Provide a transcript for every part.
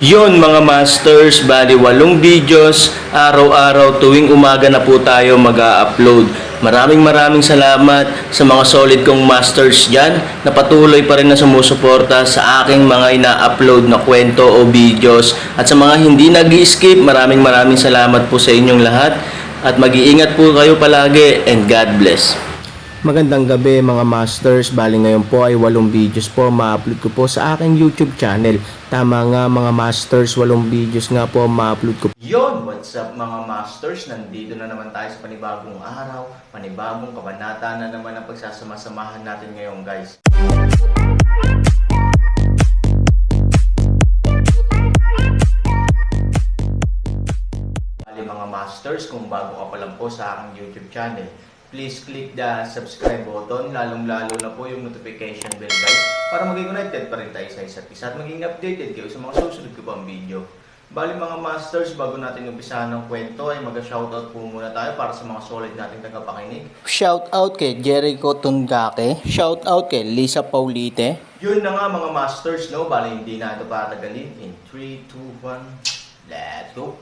Yon mga masters, bali 8 videos, araw-araw tuwing umaga na po tayo mag-a-upload. Maraming salamat sa mga solid kong masters dyan na patuloy pa rin na sumusuporta sa aking mga ina-upload na kwento o videos. At sa mga hindi nag-skip, maraming salamat po sa inyong lahat. At mag-iingat po kayo palagi and God bless. Magandang gabi mga masters, bali ngayon po ay 8 videos po ma-upload ko po sa aking YouTube channel. Tama nga mga masters, 8 videos nga po ma-upload ko. Yon, what's up mga masters? Nandito na naman tayo sa panibagong araw, panibagong kabanata na naman ang pagsasama-samahan natin ngayon guys. Bali mga masters, kung bago ka pa lang po sa aking YouTube channel, please click the subscribe button, lalong-lalo na po yung notification bell guys, para maging connected pa rin tayo sa isa't isa at maging updated kayo sa mga susunod ko pang video. Bali mga masters, bago natin umpisahan ng kwento ay mag-shoutout po muna tayo para sa mga solid nating tagapakinig. Shoutout kay Jericho Tungake, shoutout kay Lisa Paulite. Yun na nga mga masters, no? Bali hindi na ito patagalin. In 3, 2, 1, let's go!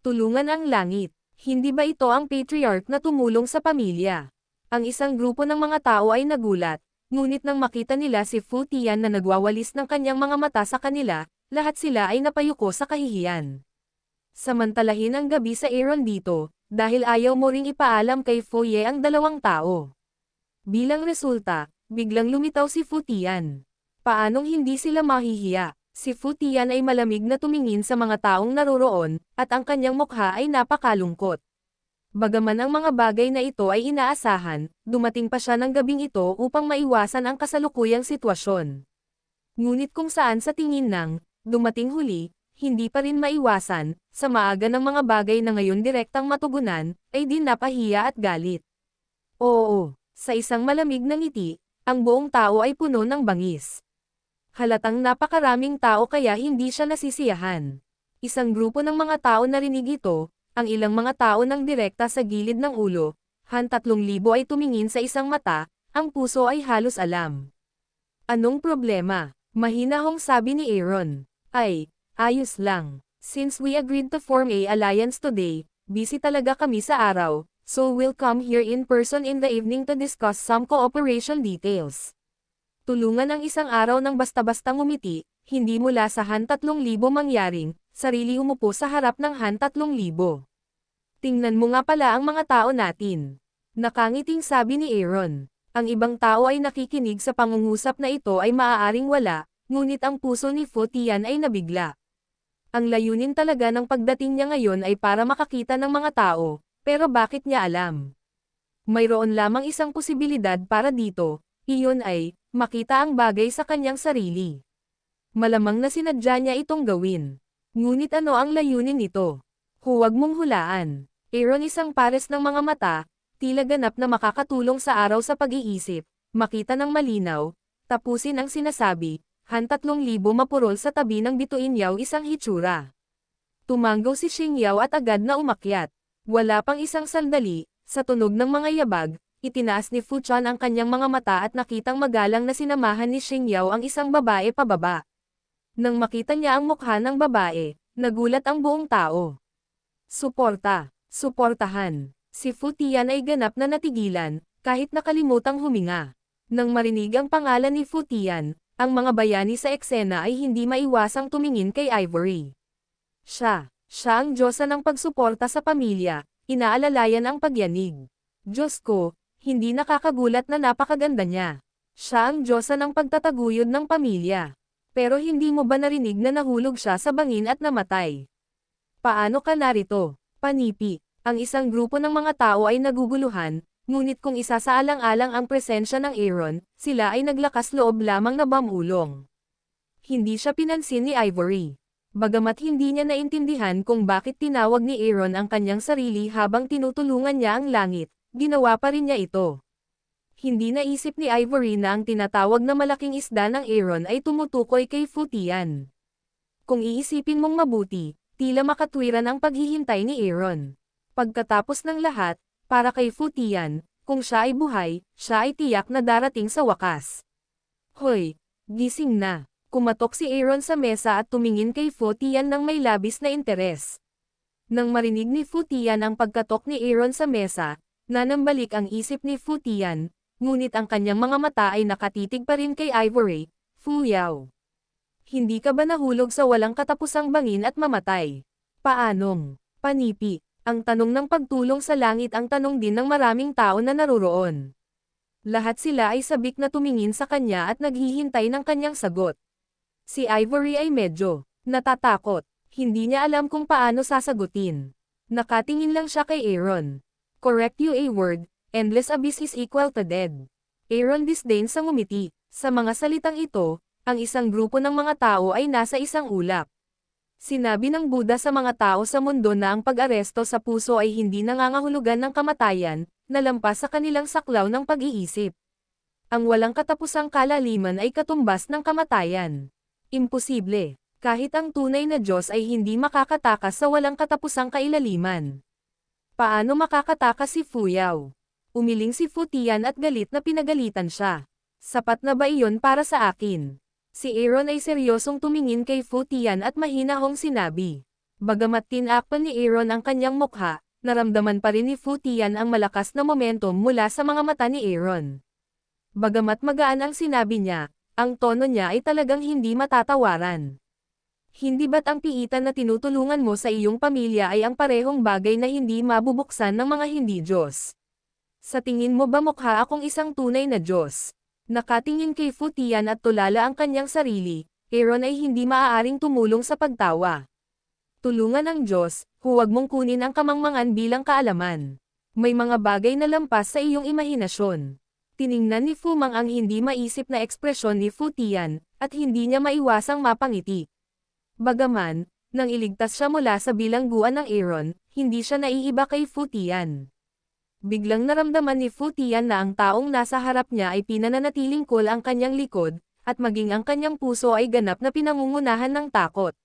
Tulungan ang langit. Hindi ba ito ang patriarch na tumulong sa pamilya? Ang isang grupo ng mga tao ay nagulat, ngunit nang makita nila si Fu Tian na nagwawalis ng kanyang mga mata sa kanila, lahat sila ay napayuko sa kahihiyan. Samantalahin ang gabi sa Aaron dito, dahil ayaw mo ring ipaalam kay Fu Ye ang dalawang tao. Bilang resulta, biglang lumitaw si Fu Tian. Paanong hindi sila mahihiya? Si Fu Tian ay malamig na tumingin sa mga taong naroroon, at ang kanyang mukha ay napakalungkot. Bagaman ang mga bagay na ito ay inaasahan, dumating pa siya ng gabing ito upang maiwasan ang kasalukuyang sitwasyon. Ngunit kung saan sa tingin ng dumating huli, hindi pa rin maiwasan, sa maaga ng mga bagay na ngayon direktang matugunan, ay din napahiya at galit. Oo, sa isang malamig na ngiti, ang buong tao ay puno ng bangis. Halatang napakaraming tao kaya hindi siya nasisiyahan. Isang grupo ng mga tao narinig ito, ang ilang mga tao nang direkta sa gilid ng ulo, 3,000 ay tumingin sa isang mata, ang puso ay halos alam. Anong problema? Mahinahong sabi ni Aaron. Ay, ayos lang. Since we agreed to form a alliance today, busy talaga kami sa araw, so we'll come here in person in the evening to discuss some cooperation details. Tulungan ang isang araw ng basta-basta ngumiti, hindi mula sa 3,000 mangyaring, sarili umupo sa harap ng 3,000. Tingnan mo nga pala ang mga tao natin. Nakangiting sabi ni Aaron. Ang ibang tao ay nakikinig sa pangungusap na ito ay maaaring wala, ngunit ang puso ni Fu Tian ay nabigla. Ang layunin talaga ng pagdating niya ngayon ay para makakita ng mga tao, pero bakit niya alam? Mayroon lamang isang posibilidad para dito, iyon ay, makita ang bagay sa kanyang sarili. Malamang na sinadya niya itong gawin. Ngunit ano ang layunin nito? Huwag mong hulaan. Aaron isang pares ng mga mata, tila ganap na makakatulong sa araw sa pag-iisip, makita ng malinaw, tapusin ang sinasabi, 3,000 mapurol sa tabi ng bituin yaw isang hitsura. Tumanggaw si Xing Yao at agad na umakyat. Wala pang isang sandali, sa tunog ng mga yabag, itinaas ni Fu Chan ang kanyang mga mata at nakitang magalang na sinamahan ni Xing Yao ang isang babae pababa. Nang makita niya ang mukha ng babae, nagulat ang buong tao. Suporta, suportahan. Si Fu Tian ay ganap na natigilan, kahit nakalimutang huminga. Nang marinig ang pangalan ni Fu Tian, ang mga bayani sa eksena ay hindi maiwasang tumingin kay Ivory. Siya ang diyosa ng pagsuporta sa pamilya, inaalalayan ang pagyanig. Diyos ko, hindi nakakagulat na napakaganda niya. Siya ang diyosa ng pagtataguyod ng pamilya. Pero hindi mo ba narinig na nahulog siya sa bangin at namatay? Paano ka narito? Panipi. Ang isang grupo ng mga tao ay naguguluhan, ngunit kung isasaalang-alang ang presensya ng Aaron, sila ay naglakas loob lamang na bamulong. Hindi siya pinansin ni Ivory. Bagamat hindi niya naintindihan kung bakit tinawag ni Aaron ang kanyang sarili habang tinutulungan niya ang langit, ginawa pa rin niya ito. Hindi naisip ni Ivory na ang tinatawag na malaking isda ng Aaron ay tumutukoy kay Fu Tian. Kung iisipin mong mabuti, tila makatwiran ang paghihintay ni Aaron. Pagkatapos ng lahat, Para kay Fu Tian, kung siya ay buhay, siya ay tiyak na darating sa wakas. Hoy, gising na. Kumatok si Aaron sa mesa at tumingin kay Fu Tian ng may labis na interes. Nang marinig ni Fu Tian ang pagkatok ni Aaron sa mesa, nanambalik ang isip ni Fu Tian, ngunit ang kanyang mga mata ay nakatitig pa rin kay Ivory. Fu Yao. Hindi ka ba nahulog sa walang katapusang bangin at mamatay? Paanong? Panipi. Ang tanong ng pagtulong sa langit ang tanong din ng maraming tao na naruroon. Lahat sila ay sabik na tumingin sa kanya at naghihintay ng kanyang sagot. Si Ivory ay medyo natatakot. Hindi niya alam kung paano sasagutin. Nakatingin lang siya kay Aaron. Correct you a word, endless abyss is equal to dead. Aaron disdain sa ngumiti. Sa mga salitang ito, ang isang grupo ng mga tao ay nasa isang ulap. Sinabi ng Buddha sa mga tao sa mundo na ang pag-aresto sa puso ay hindi nangangahulugan ng kamatayan, na lampas sa kanilang saklaw ng pag-iisip. Ang walang katapusang kalaliman ay katumbas ng kamatayan. Imposible. Kahit ang tunay na Diyos ay hindi makakatakas sa walang katapusang kailaliman. Paano makakatakas si Fu Yao? Umiling si Fu Tian at galit na pinagalitan siya. Sapat na ba iyon para sa akin? Si Aaron ay seryosong tumingin kay Fu Tian at mahinahong sinabi. Bagamat tinakpan ni Aaron ang kanyang mukha, naramdaman pa rin ni Fu Tian ang malakas na momentum mula sa mga mata ni Aaron. Bagamat magaan ang sinabi niya, ang tono niya ay talagang hindi matatawaran. Hindi ba't ang piitan na tinutulungan mo sa iyong pamilya ay ang parehong bagay na hindi mabubuksan ng mga hindi Diyos? Sa tingin mo ba mukha akong isang tunay na Diyos? Nakatingin kay Fu Tian at tulala ang kanyang sarili, Aaron ay hindi maaaring tumulong sa pagtawa. Tulungan ng Diyos, huwag mong kunin ang kamangmangan bilang kaalaman. May mga bagay na lampas sa iyong imahinasyon. Tiningnan ni Fu Mang ang hindi maisip na ekspresyon ni Fu Tian, at hindi niya maiwasang mapangiti. Bagaman, nang iligtas siya mula sa bilangguan ng Aaron, hindi siya naiiba kay Fu Tian. Biglang naramdaman ni Fu Tian na ang taong nasa harap niya ay pinananatiling cool ang kanyang likod, at maging ang kanyang puso ay ganap na pinangungunahan ng takot.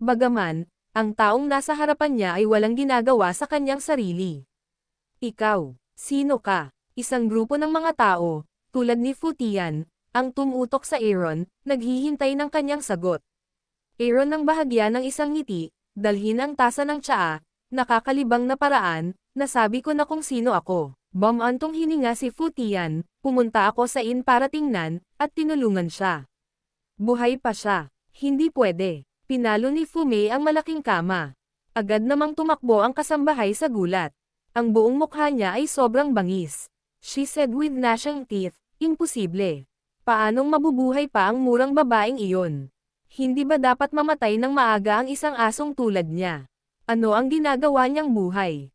Bagaman, ang taong nasa harapan niya ay walang ginagawa sa kanyang sarili. Ikaw, sino ka? Isang grupo ng mga tao, tulad ni Fu Tian, ang tumutok sa Aaron, naghihintay ng kanyang sagot. Aaron ang bahagya ng isang ngiti, dalhin ang tasa ng tsaa, nakakalibang na paraan, nasabi ko na kung sino ako. Bumantong hininga si Fu Tian, pumunta ako sa inn para tingnan, at tinulungan siya. Buhay pa siya. Hindi pwede. Pinalo ni Fu Mei ang malaking kama. Agad namang tumakbo ang kasambahay sa gulat. Ang buong mukha niya ay sobrang bangis. She said with gnashing teeth, imposible. Paanong mabubuhay pa ang murang babaeng iyon? Hindi ba dapat mamatay ng maaga ang isang asong tulad niya? Ano ang ginagawa niyang buhay?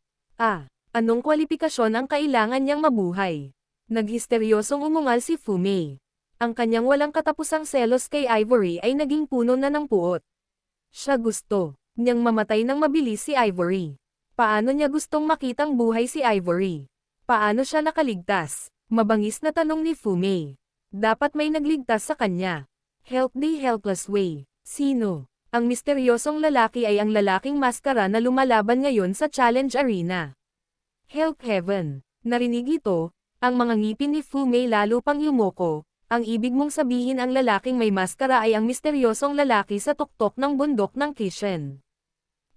Anong kwalipikasyon ang kailangan niyang mabuhay? Naghisteryosong umungal si Fu Mei. Ang kanyang walang katapusang selos kay Ivory ay naging puno na ng puot. Siya gusto niyang mamatay ng mabilis si Ivory. Paano niya gustong makitang buhay si Ivory? Paano siya nakaligtas? Mabangis na tanong ni Fu Mei. Dapat may nagligtas sa kanya. Help the helpless way. Sino? Ang misteryosong lalaki ay ang lalaking maskara na lumalaban ngayon sa challenge arena. Help heaven. Narinig ito, ang mga ngipin ni Fu Mei lalo pang yumoko. Ang ibig mong sabihin ang lalaking may maskara ay ang misteryosong lalaki sa tuktok ng bundok ng Kishen.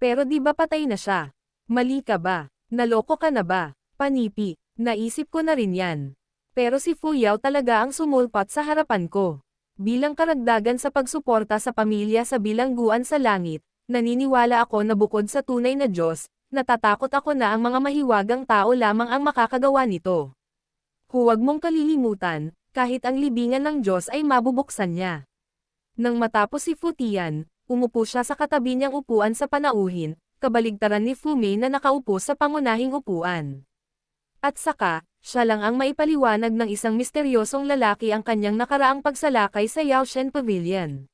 Pero di ba patay na siya? Mali ka ba? Naloko ka na ba? Panipi, naisip ko na rin yan. Pero si Fu Yao talaga ang sumulpat sa harapan ko. Bilang karagdagan sa pagsuporta sa pamilya sa bilangguan sa langit, naniniwala ako na bukod sa tunay na Diyos, natatakot ako na ang mga mahiwagang tao lamang ang makakagawa nito. Huwag mong kalilimutan, kahit ang libingan ng Diyos ay mabubuksan niya. Nang matapos si Fu Tian, umupo siya sa katabi niyang upuan sa panauhin, kabaligtaran ni Fu Mei na nakaupo sa pangunahing upuan. At saka, siya lang ang maipaliwanag ng isang misteryosong lalaki ang kanyang nakaraang pagsalakay sa Yaoshen Pavilion.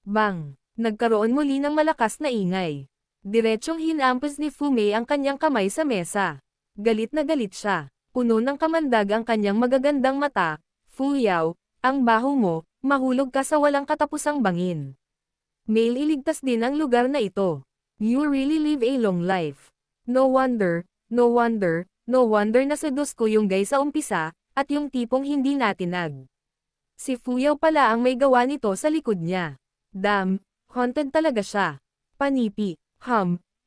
Bang! Nagkaroon muli ng malakas na ingay. Diretsong hinampas ni Fu Mei ang kanyang kamay sa mesa. Galit na galit siya. Puno ng kamandag ang kanyang magagandang mata. Fu Yao, ang baho mo, mahulog ka sa walang katapusang bangin. Mail iligtas din ang lugar na ito. You really live a long life. No wonder, no wonder na seduce ko yung guy sa umpisa, at yung tipong hindi natinag. Si Fuyao pala ang may gawa nito sa likod niya. Damn, haunted talaga siya. Panipi,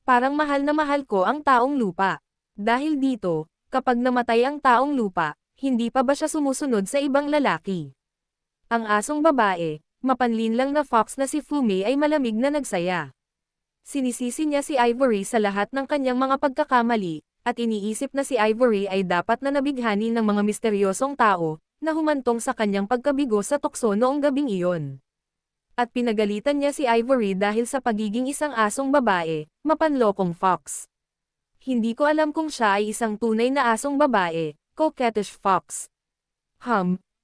parang mahal na mahal ko ang taong lupa. Dahil dito, kapag namatay ang taong lupa, hindi pa ba siya sumusunod sa ibang lalaki? Ang asong babae, mapanlin lang na fox na si Fumei ay malamig na nagsaya. Sinisisi niya si Ivory sa lahat ng kanyang mga pagkakamali, at iniisip na si Ivory ay dapat na nabighani ng mga misteryosong tao, na humantong sa kanyang pagkabigo sa tukso noong gabing iyon. At pinagalitan niya si Ivory dahil sa pagiging isang asong babae, mapanlokong fox. Hindi ko alam kung siya ay isang tunay na asong babae, coquettish fox.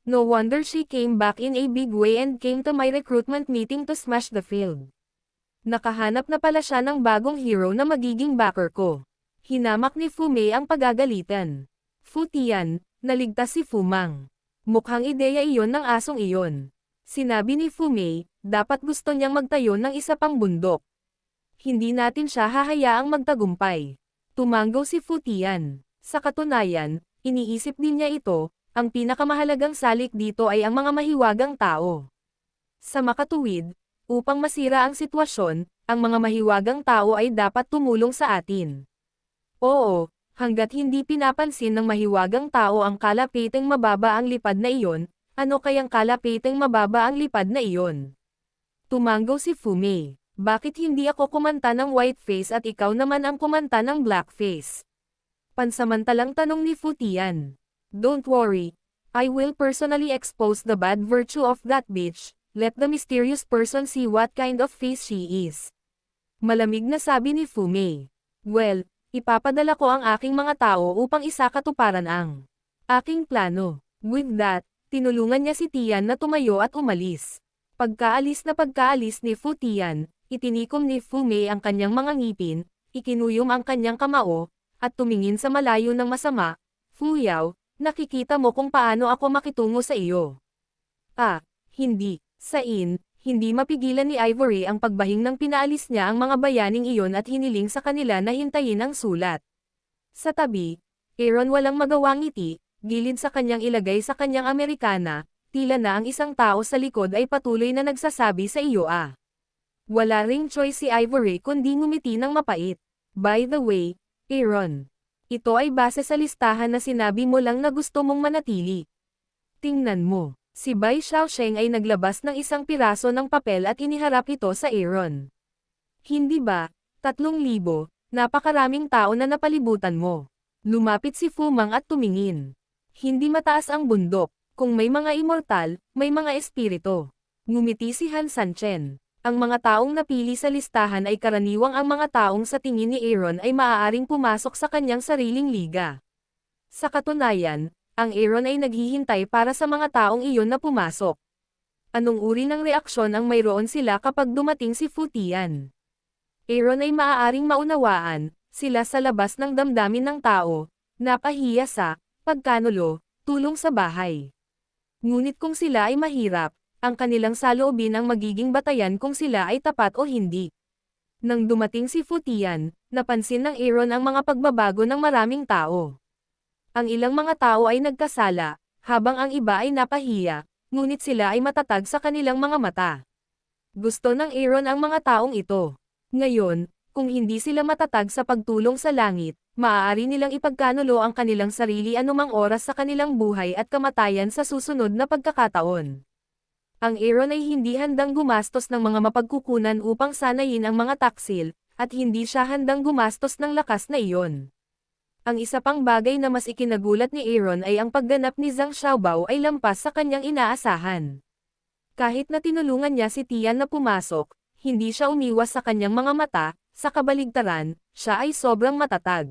No wonder she came back in a big way and came to my recruitment meeting to smash the field. Nakahanap na pala siya ng bagong hero na magiging backer ko. Hinamak ni Fumei ang pagagalitan. Fu Tian, naligtas si Fumang. Mukhang ideya iyon ng asong iyon. Sinabi ni Fumei, dapat gusto niyang magtayo ng isa pang bundok. Hindi natin siya hahayaang magtagumpay. Tumanggo si Fu Tian. Sa katunayan, iniisip din niya ito, ang pinakamahalagang salik dito ay ang mga mahiwagang tao. Sa makatuwid, upang masira ang sitwasyon, ang mga mahiwagang tao ay dapat tumulong sa atin. Oo, hanggat hindi pinapansin ng mahiwagang tao ang kalapiteng mababa ang lipad na iyon, ano kayang kalapiteng mababa ang lipad na iyon? Tumanggo si Fumei, bakit hindi ako kumanta ng white face at ikaw naman ang kumanta ng black face? Pansamantalang tanong ni Fu Tian. Don't worry, I will personally expose the bad virtue of that bitch. Let the mysterious person see what kind of face she is. Malamig na sabi ni Fumei. Well, ipapadala ko ang aking mga tao upang isakatuparan ang aking plano. With that, tinulungan niya si Tian na tumayo at umalis. Pagkaalis ni Fu Tian, itinikom ni Fumei ang kanyang mga ngipin, ikinuyom ang kanyang kamao, at tumingin sa malayo ng masama. Fuyao, nakikita mo kung paano ako makitungo sa iyo. Hindi. Hindi mapigilan ni Ivory ang pagbahing nang pinaalis niya ang mga bayaning iyon at hiniling sa kanila na hintayin ang sulat. Sa tabi, Aaron walang magawang ngiti, gilid sa kanyang ilagay sa kanyang Amerikana, tila na ang isang tao sa likod ay patuloy na nagsasabi sa iyo Wala ring choice si Ivory kundi ngumiti ng mapait. By the way, Aaron, ito ay base sa listahan na sinabi mo lang na gusto mong manatili. Tingnan mo. Si Bai Xiaosheng ay naglabas ng isang piraso ng papel at iniharap ito sa Aaron. Hindi ba, 3,000, napakaraming tao na napalibutan mo. Lumapit si Fumang at tumingin. Hindi mataas ang bundok, kung may mga immortal, may mga espirito. Ngumiti si Han Sanchen. Ang mga taong napili sa listahan ay karaniwang ang mga taong sa tingin ni Aaron ay maaaring pumasok sa kanyang sariling liga. Sa katunayan, ang Aaron ay naghihintay para sa mga taong iyon na pumasok. Anong uri ng reaksyon ang mayroon sila kapag dumating si Fu Tian? Aaron ay maaaring maunawaan, sila sa labas ng damdamin ng tao, napahiya sa pagkanulo, tulong sa bahay. Ngunit kung sila ay mahirap, ang kanilang saloobin ang magiging batayan kung sila ay tapat o hindi. Nang dumating si Fu Tian, napansin ng Aaron ang mga pagbabago ng maraming tao. Ang ilang mga tao ay nagkasala, habang ang iba ay napahiya, ngunit sila ay matatag sa kanilang mga mata. Gusto ng Aaron ang mga taong ito. Ngayon, kung hindi sila matatag sa pagtulong sa langit, maaari nilang ipagkanulo ang kanilang sarili anumang oras sa kanilang buhay at kamatayan sa susunod na pagkakataon. Ang Aaron ay hindi handang gumastos ng mga mapagkukunan upang sanayin ang mga taksil, at hindi siya handang gumastos ng lakas na iyon. Ang isa pang bagay na mas ikinagulat ni Aaron ay ang pagganap ni Zhang Xiaobao ay lampas sa kanyang inaasahan. Kahit na tinulungan niya si Tian na pumasok, hindi siya umiwas sa kanyang mga mata, sa kabaligtaran, siya ay sobrang matatag.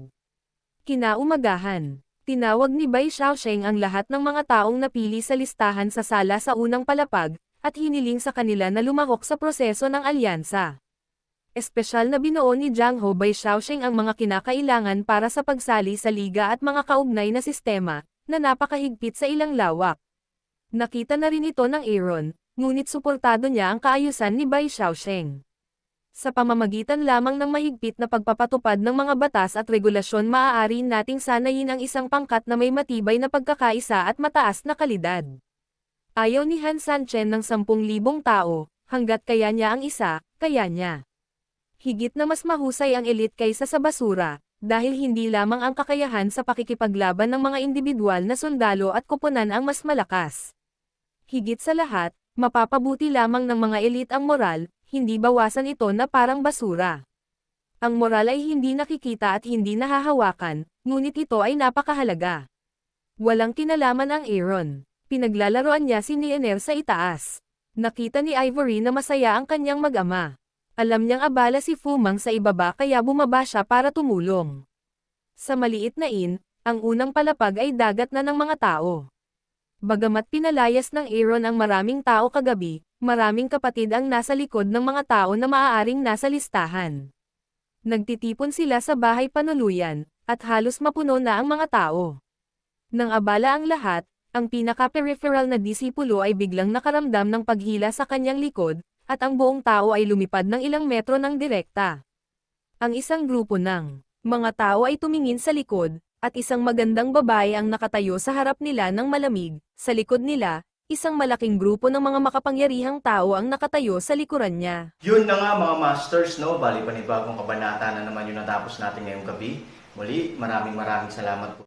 Kinaumagahan, tinawag ni Bai Xiaosheng ang lahat ng mga taong napili sa listahan sa sala sa unang palapag, at hiniling sa kanila na lumahok sa proseso ng alyansa. Espesyal na binuo ni Jiang Ho Bai Xiaosheng ang mga kinakailangan para sa pagsali sa liga at mga kaugnay na sistema, na napakahigpit sa ilang lawak. Nakita na rin ito ng Aaron, ngunit suportado niya ang kaayusan ni Bai Xiaosheng. Sa pamamagitan lamang ng mahigpit na pagpapatupad ng mga batas at regulasyon maaari nating sanayin ang isang pangkat na may matibay na pagkakaisa at mataas na kalidad. Ayaw ni Han Sanchen ng 10,000 tao, hanggat kaya niya ang isa, kaya niya. Higit na mas mahusay ang elite kaysa sa basura, dahil hindi lamang ang kakayahan sa pakikipaglaban ng mga individual na sundalo at koponan ang mas malakas. Higit sa lahat, mapapabuti lamang ng mga elite ang moral, hindi bawasan ito na parang basura. Ang moral ay hindi nakikita at hindi nahahawakan, ngunit ito ay napakahalaga. Walang kinalaman ang Aaron. Pinaglalaroan niya si Niner sa itaas. Nakita ni Ivory na masaya ang kanyang mag-ama. Alam niyang abala si Fumang sa ibaba kaya bumaba siya para tumulong. Sa maliit na ang unang palapag ay dagat na ng mga tao. Bagamat pinalayas ng Aaron ang maraming tao kagabi, maraming kapatid ang nasa likod ng mga tao na maaaring nasa listahan. Nagtitipon sila sa bahay panuluyan, at halos mapuno na ang mga tao. Nang abala ang lahat, ang pinaka-peripheral na disipulo ay biglang nakaramdam ng paghila sa kanyang likod, at ang buong tao ay lumipad ng ilang metro ng direkta. Ang isang grupo ng mga tao ay tumingin sa likod, at isang magandang babae ang nakatayo sa harap nila ng malamig. Sa likod nila, isang malaking grupo ng mga makapangyarihang tao ang nakatayo sa likuran niya. Yun na nga mga masters, no? Bali panibagong kabanata na naman yung natapos natin ngayong gabi. Muli, maraming salamat po.